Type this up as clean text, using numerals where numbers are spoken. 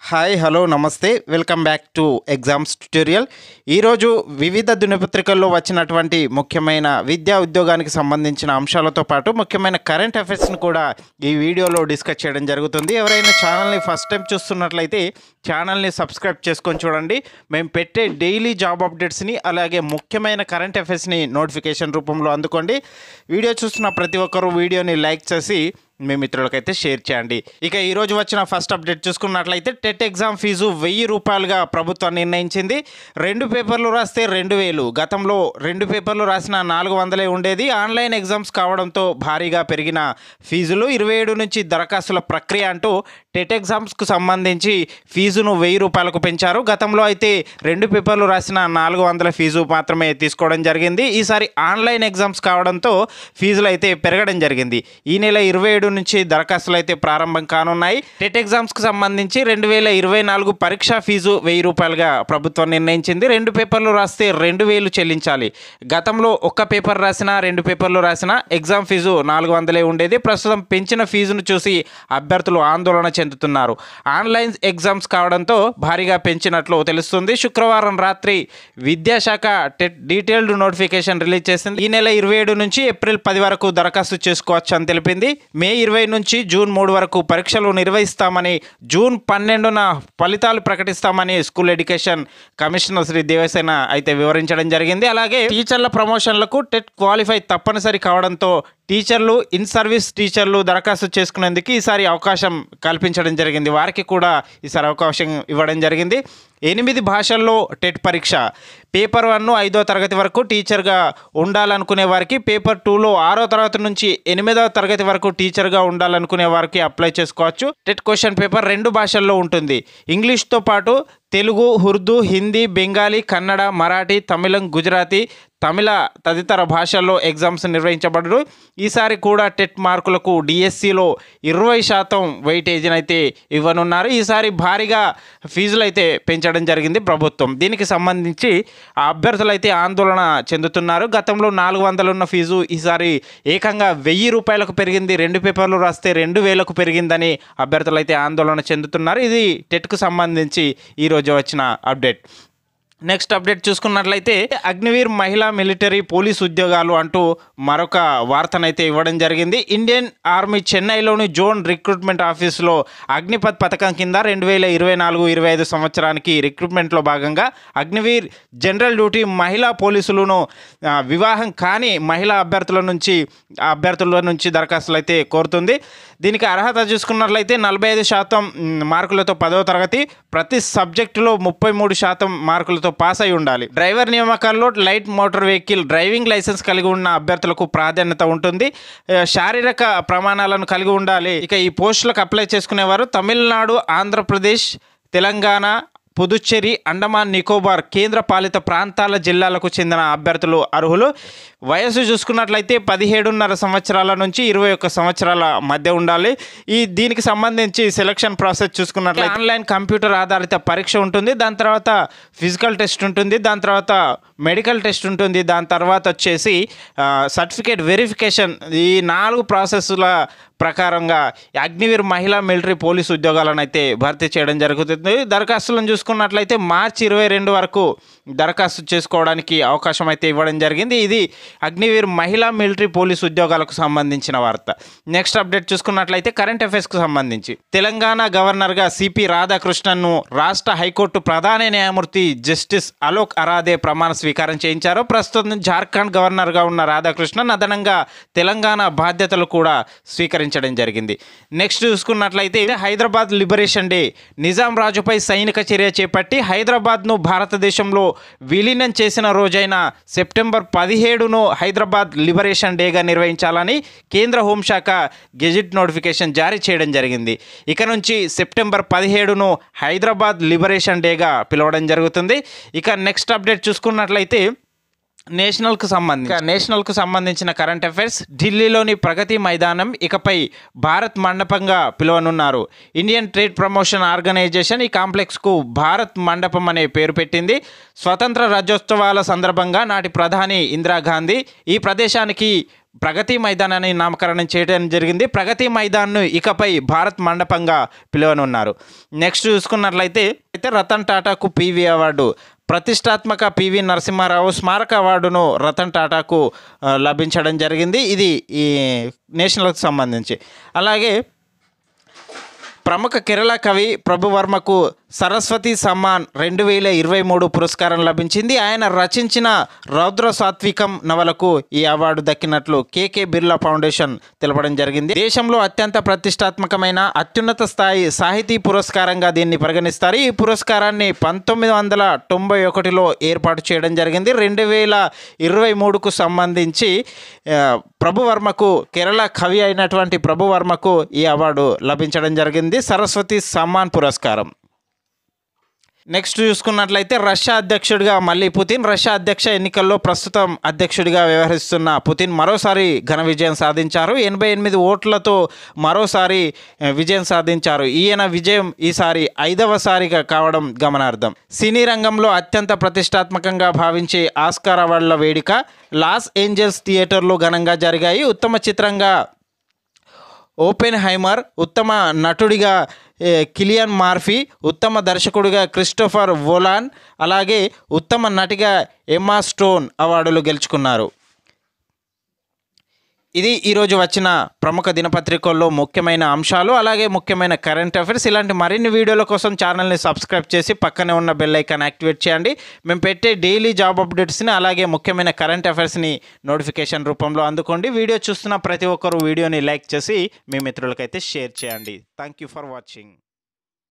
Hi hello నమస్తే welcome back to exams tutorial. ఈరోజు వివిధ దినపత్రికల్లో వచ్చినటువంటి ముఖ్యమైన విద్యా ఉద్యోగానికి సంబంధించిన అంశాలతో పాటు ముఖ్యమైన కరెంట్ అఫైర్స్ని కూడా ఈ వీడియోలో డిస్కస్ చేయడం జరుగుతుంది. ఎవరైనా ఛానల్ని ఫస్ట్ టైం చూస్తున్నట్లయితే ఛానల్ని సబ్స్క్రైబ్ చేసుకొని చూడండి. మేము పెట్టే డైలీ జాబ్ అప్డేట్స్ని అలాగే ముఖ్యమైన కరెంట్ అఫైర్స్ని నోటిఫికేషన్ రూపంలో అందుకోండి. వీడియో చూస్తున్న ప్రతి ఒక్కరూ వీడియోని లైక్ చేసి మీ మిత్రులకైతే షేర్ చేయండి. ఇక ఈరోజు వచ్చిన ఫస్ట్ అప్డేట్ చూసుకున్నట్లయితే టెట్ ఎగ్జామ్ ఫీజు 1000 రూపాయలుగా ప్రభుత్వం నిర్ణయించింది. 2 పేపర్లు రాస్తే 2000. గతంలో 2 పేపర్లు రాసిన 400 ఉండేది. ఆన్లైన్ ఎగ్జామ్స్ కావడంతో భారీగా పెరిగిన ఫీజులు. 27 నుంచి దరఖాస్తుల ప్రక్రియ అంటూ టెట్ ఎగ్జామ్స్కు సంబంధించి ఫీజును 1000 రూపాయలకు పెంచారు. గతంలో అయితే 2 పేపర్లు రాసిన 400 ఫీజు మాత్రమే తీసుకోవడం జరిగింది. ఈసారి ఆన్లైన్ ఎగ్జామ్స్ కావడంతో ఫీజులు అయితే పెరగడం జరిగింది. ఈ నెల 27 నుంచి దరఖాస్తులు అయితే ప్రారంభం కానున్నాయి. టెట్ ఎగ్జామ్స్కి సంబంధించి 2024 పరీక్షా ఫీజు 1000 రూపాయలుగా ప్రభుత్వం నిర్ణయించింది. 2 పేపర్లు రాస్తే 2000 చెల్లించాలి. గతంలో ఒక్క పేపర్ రాసినా 2 పేపర్లు రాసినా ఎగ్జామ్ ఫీజు 400 ఉండేది. ప్రస్తుతం పెంచిన ఫీజును చూసి అభ్యర్థులు ఆందోళన చెందుతున్నారు. ఆన్లైన్ ఎగ్జామ్స్ కావడంతో భారీగా పెంచినట్లు తెలుస్తుంది. శుక్రవారం రాత్రి విద్యాశాఖ టెట్ డీటెయిల్డ్ నోటిఫికేషన్ రిలీజ్ చేసింది. ఈ నెల 27 నుంచి ఏప్రిల్ 10 వరకు దరఖాస్తు చేసుకోవచ్చు అని తెలిపింది. మే 20 నుంచి జూన్ 3 వరకు పరీక్షలు నిర్వహిస్తామని, జూన్ 12న ఫలితాలు ప్రకటిస్తామని school education commissioner Shri Devasena అయితే వివరించడం జరిగింది. అలాగే టీచర్ల ప్రమోషన్లకు టెట్ క్వాలిఫై తప్పనిసరి కావడంతో టీచర్లు, ఇన్ సర్వీస్ టీచర్లు దరఖాస్తు చేసుకునేందుకు ఈసారి అవకాశం కల్పించడం జరిగింది. వారికి కూడా ఈసారి అవకాశం ఇవ్వడం జరిగింది. 8 భాషల్లో టెట్ పరీక్ష. పేపర్ 1 5వ తరగతి వరకు టీచర్గా ఉండాలనుకునే వారికి, పేపర్ 2లో 6వ తరగతి నుంచి 8వ తరగతి వరకు టీచర్గా ఉండాలనుకునే వారికి అప్లై చేసుకోవచ్చు. టెట్ క్వశ్చన్ పేపర్ 2 భాషల్లో ఉంటుంది. ఇంగ్లీష్తో పాటు తెలుగు, ఉర్దూ, హిందీ, బెంగాలీ, కన్నడ, మరాఠీ, తమిళం, గుజరాతీ, తమిళ తదితర భాషల్లో ఎగ్జామ్స్ నిర్వహించబడరు. ఈసారి కూడా టెట్ మార్కులకు డిఎస్సిలో 20% వెయిటేజీని అయితే ఇవ్వనున్నారు. ఈసారి భారీగా ఫీజులు అయితే పెంచడం జరిగింది ప్రభుత్వం. దీనికి సంబంధించి అభ్యర్థులు అయితే ఆందోళన చెందుతున్నారు. గతంలో 400 ఉన్న ఫీజు ఈసారి ఏకంగా 1000 రూపాయలకు పెరిగింది. 2 పేపర్లు రాస్తే 2000కు పెరిగిందని అభ్యర్థులు అయితే ఆందోళన చెందుతున్నారు. ఇది టెట్కు సంబంధించి ఈరోజు వచ్చిన అప్డేట్. నెక్స్ట్ అప్డేట్ చూసుకున్నట్లయితే అగ్నివీర్ మహిళా మిలిటరీ పోలీస్ ఉద్యోగాలు అంటూ మరొక వార్తనైతే ఇవ్వడం జరిగింది. ఇండియన్ ఆర్మీ చెన్నైలోని జోన్ రిక్రూట్మెంట్ ఆఫీసులో అగ్నిపథ్ పథకం కింద 2024-25 సంవత్సరానికి రిక్రూట్మెంట్లో భాగంగా అగ్నివీర్ జనరల్ డ్యూటీ మహిళా పోలీసులను వివాహం కాని మహిళా అభ్యర్థుల నుంచి దరఖాస్తులు అయితే కోరుతుంది. దీనికి అర్హత చూసుకున్నట్లయితే 45% మార్కులతో 10వ తరగతి, ప్రతి సబ్జెక్టులో 33% మార్కులతో పాస్ అయి ఉండాలి. డ్రైవర్ నియామకాల్లో light motor vehicle driving licence కలిగి ఉన్న అభ్యర్థులకు ప్రాధాన్యత ఉంటుంది. శారీరక ప్రమాణాలను కలిగి ఉండాలి. ఇక ఈ పోస్టులకు అప్లై చేసుకునేవారు తమిళనాడు, ఆంధ్రప్రదేశ్, తెలంగాణ, పుదుచ్చేరి, అండమాన్ నికోబార్ కేంద్ర పాలిత ప్రాంతాల జిల్లాలకు చెందిన అభ్యర్థులు అర్హులు. వయసు చూసుకున్నట్లయితే 17.5 సంవత్సరాల నుంచి 21 సంవత్సరాల మధ్య ఉండాలి. దీనికి సంబంధించి సెలక్షన్ ప్రాసెస్ చూసుకున్నట్లయితే ఆన్లైన్ కంప్యూటర్ ఆధారిత పరీక్ష ఉంటుంది. దాని తర్వాత ఫిజికల్ టెస్ట్ ఉంటుంది. దాని తర్వాత మెడికల్ టెస్ట్ ఉంటుంది. దాని తర్వాత వచ్చేసి సర్టిఫికేట్ వెరిఫికేషన్. ఈ 4 ప్రాసెస్ల ప్రకారంగా అగ్నివీర్ మహిళా మిలిటరీ పోలీసు ఉద్యోగాలను అయితే భర్తీ చేయడం జరుగుతుంది. దరఖాస్తులను చూసుకున్నట్లయితే మార్చి 22 వరకు దరఖాస్తు చేసుకోవడానికి అవకాశం అయితే ఇవ్వడం జరిగింది. ఇది అగ్నివీర్ మహిళా మిలిటరీ పోలీసు ఉద్యోగాలకు సంబంధించిన వార్త. నెక్స్ట్ అప్డేట్ చూసుకున్నట్లయితే కరెంట్ అఫైర్స్కు సంబంధించి తెలంగాణ గవర్నర్గా సిపి రాధాకృష్ణన్ను రాష్ట్ర హైకోర్టు ప్రధాన న్యాయమూర్తి జస్టిస్ అలోక్ అరాదే ప్రమాణ స్వీకారం చేయించారు. ప్రస్తుతం జార్ఖండ్ గవర్నర్గా ఉన్న రాధాకృష్ణన్ అదనంగా తెలంగాణ బాధ్యతలు కూడా స్వీకరించారు జరిగింది. నెక్స్ట్ చూసుకున్నట్లయితే హైదరాబాద్ లిబరేషన్ డే. నిజాం రాజుపై సైనిక చర్య చేపట్టి హైదరాబాద్ను భారతదేశంలో విలీనం చేసిన రోజైన సెప్టెంబర్ 17ను హైదరాబాద్ లిబరేషన్ డేగా నిర్వహించాలని కేంద్ర హోంశాఖ గెజిట్ నోటిఫికేషన్ జారీ చేయడం జరిగింది. ఇక నుంచి సెప్టెంబర్ 17ను హైదరాబాద్ లిబరేషన్ డేగా పిలవడం జరుగుతుంది. ఇక నెక్స్ట్ అప్డేట్ చూసుకున్నట్లయితే నేషనల్కు సంబంధించిన కరెంట్ అఫైర్స్. ఢిల్లీలోని ప్రగతి మైదానం ఇకపై భారత్ మండపంగా పిలువనున్నారు. ఇండియన్ ట్రేడ్ ప్రమోషన్ ఆర్గనైజేషన్ ఈ కాంప్లెక్స్కు భారత్ మండపం అనే పేరు పెట్టింది. స్వతంత్ర రాజ్యోత్సవాల సందర్భంగా నాటి ప్రధాని ఇందిరాగాంధీ ఈ ప్రదేశానికి ప్రగతి మైదానాన్ని నామకరణం చేయడం జరిగింది. ప్రగతి మైదాన్ను ఇకపై భారత్ మండపంగా పిలువనున్నారు. నెక్స్ట్ చూసుకున్నట్లయితే రతన్ టాటాకు పివి అవార్డు. ప్రతిష్టాత్మక పివి నరసింహారావు స్మారక అవార్డును రతన్ టాటాకు లభించడం జరిగింది. ఇది ఈ నేషనల్కి సంబంధించి. అలాగే ప్రముఖ కేరళ కవి ప్రభువర్మకు సరస్వతి సమ్మాన్ 2023 పురస్కారం లభించింది. ఆయన రచించిన రౌద్ర సాత్వికం నవలకు ఈ అవార్డు దక్కినట్లు కేకే బిర్లా ఫౌండేషన్ తెలపడం జరిగింది. దేశంలో అత్యంత ప్రతిష్టాత్మకమైన అత్యున్నత స్థాయి సాహితీ పురస్కారంగా దీన్ని పరిగణిస్తారు. ఈ పురస్కారాన్ని 1991లో ఏర్పాటు చేయడం జరిగింది. 2023కు సంబంధించి ప్రభువర్మకు కేరళ కవి అయినటువంటి ప్రభువర్మకు ఈ అవార్డు లభించడం జరిగింది, సరస్వతి సమ్మాన్ పురస్కారం. నెక్స్ట్ చూసుకున్నట్లయితే రష్యా అధ్యక్షుడిగా మళ్ళీ పుతిన్. రష్యా అధ్యక్ష ఎన్నికల్లో ప్రస్తుతం అధ్యక్షుడిగా వ్యవహరిస్తున్న పుతిన్ మరోసారి ఘన విజయం సాధించారు. 88 ఓట్లతో మరోసారి విజయం సాధించారు. ఈయన విజయం ఈసారి 5వసారిగా కావడం గమనార్హం. సినీ రంగంలో అత్యంత ప్రతిష్టాత్మకంగా భావించే ఆస్కార్ అవార్డుల వేడుక లాస్ ఏంజల్స్ థియేటర్లో ఘనంగా జరిగాయి. ఉత్తమ చిత్రంగా ఓపెన్ హైమర్, ఉత్తమ నటుడిగా కిలియన్ మర్ఫీ, ఉత్తమ దర్శకుడిగా క్రిస్టోఫర్ వోలాన్, అలాగే ఉత్తమ నటిగా ఎమ్మా స్టోన్ అవార్డులు గెలుచుకున్నారు. ఇది ఈరోజు వచ్చిన ప్రముఖ దినపత్రికల్లో ముఖ్యమైన అంశాలు, అలాగే ముఖ్యమైన కరెంట్ అఫైర్స్. ఇలాంటి మరిన్ని వీడియోల కోసం ఛానల్ని సబ్స్క్రైబ్ చేసి పక్కనే ఉన్న బెల్ ఐకాన్ యాక్టివేట్ చేయండి. మేము పెట్టే డైలీ జాబ్ అప్డేట్స్ని అలాగే ముఖ్యమైన కరెంట్ అఫైర్స్ని నోటిఫికేషన్ రూపంలో అందుకోండి. వీడియో చూస్తున్న ప్రతి ఒక్కరు వీడియోని లైక్ చేసి మీ మిత్రులకైతే షేర్ చేయండి. Thank you for watching.